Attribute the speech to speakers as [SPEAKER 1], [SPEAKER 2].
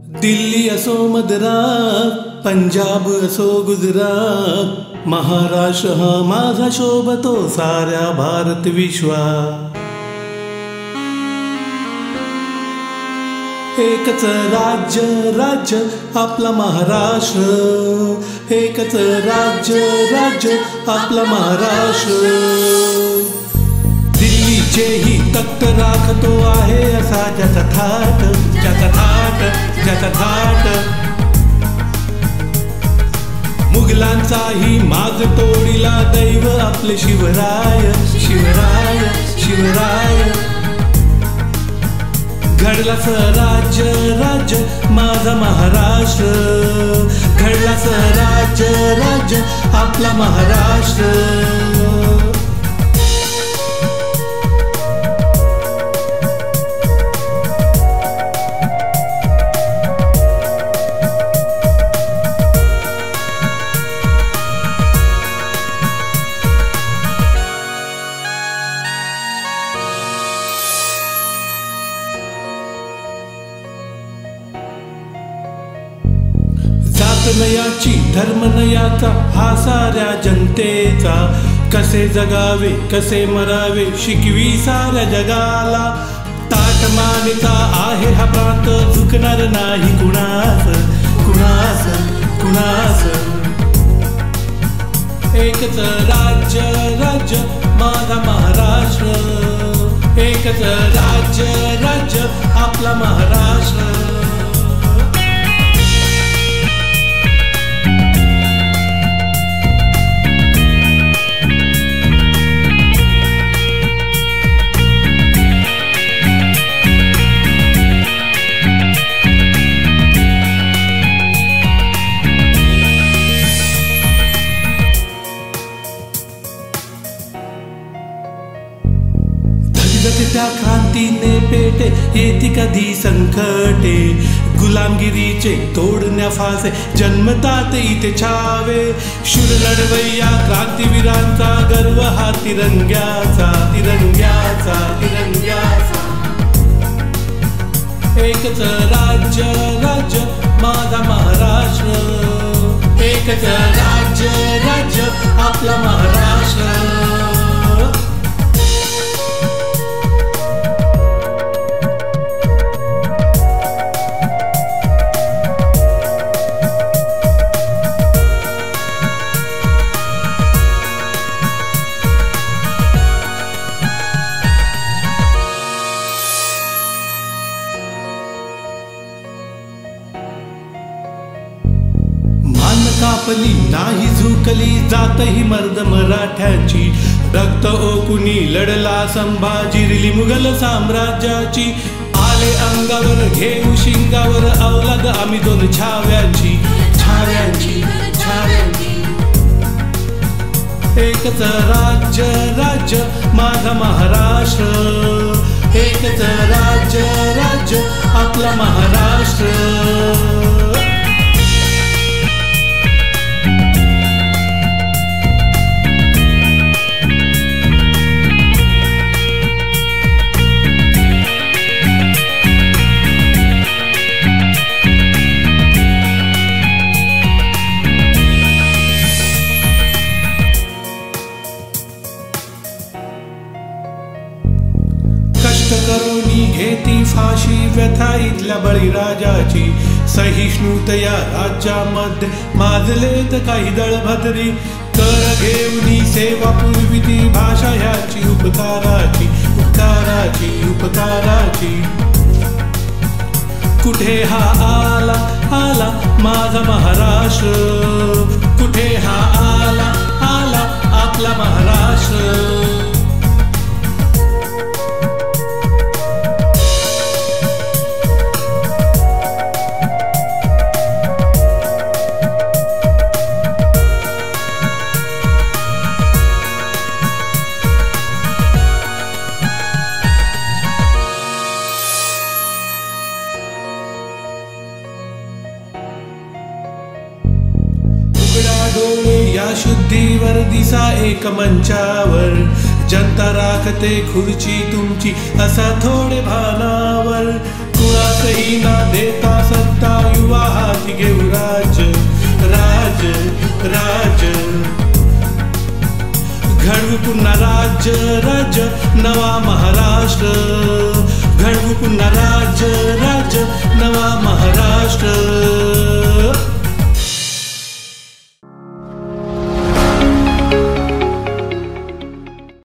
[SPEAKER 1] दिल्ली असो मद्रास, पंजाब असो गुजरात, महाराष्ट्र हा माझा शोभतो साऱ्या भारत विश्वात. एकच राज्य राज्य आपला महाराष्ट्र, एकच राज्य राज्य आपला महाराष्ट्र. दिल्लीचेही तख्त राखतो आहे असा ज्याचा थाट, ज्याचा थाट, ज्याचा थाट. मुघलांचाही माग तोडीला दैव आपले शिवराय, शिवराय, शिवराय. घडला स्वराज्य राज्य माझा महाराष्ट्र, घडला स्वराज्य राज्य आपला महाराष्ट्र. नयाची धर्म नयाचा हा साऱ्या जनतेचा, कसे जगावे कसे मरावे शिकवी साऱ्या जगाला. ताट मानेचा आहे हा प्रांत, झुकणार नाही कुणास, कुणास, कुणास. एकच राज्य राज्य माझा महाराष्ट्र, एकच राज्य राज्य आपला महाराष्ट्र. त्या क्रांतीने पेटे येती कधी संकटे, गुलामगिरीचे तोडण्या फासे जन्मतात इथे छावे. शूर लढवय्या क्रांतीवीरांचा गर्व हा तिरंग्याचा, तिरंग्याचा, तिरंग्याचा. एकच राज्य राज्य माझा महाराष्ट्र, एकच राज्य राज्य आपला महाराष्ट्र. कापली नाही झुकली जात ही मर्द मराठ्याची, रक्त ओकुनी लढला संभाजी रिली मुघल साम्राज्याची. आले अंगावर घेऊ शिंगावर अवलाद आम्ही दोन छाव्यांची, छाव्यांची, छाव्यांची. एकच राज्य राज्य माझा महाराष्ट्र, एकच राज्य राज्य आपला महाराष्ट्र. करुणी घेती फाशी व्यथा इथल्या बळीराजाची, सहिष्णुतया राज्यामध्ये माजलेत काही दळभद्री. कर घेऊनी सेवा पूर्वी भाषा ह्याची उपकाराची, उपकाराची, उपकाराची. कुठे हा आला आला माझा महाराष्ट्र, कुठे हा आला आला आपला महाराष्ट्र. या शुद्धीवर दिसा एक मंचावर, जनता राखते खुर्ची तुमची असा थोडे भानावर. कुणासही ना देता सत्ता घडवू पुन्हा राज्य राज्य नवा महाराष्ट्र, घडवू पुन्हा राज्य राज्य नवा महाराष्ट्र.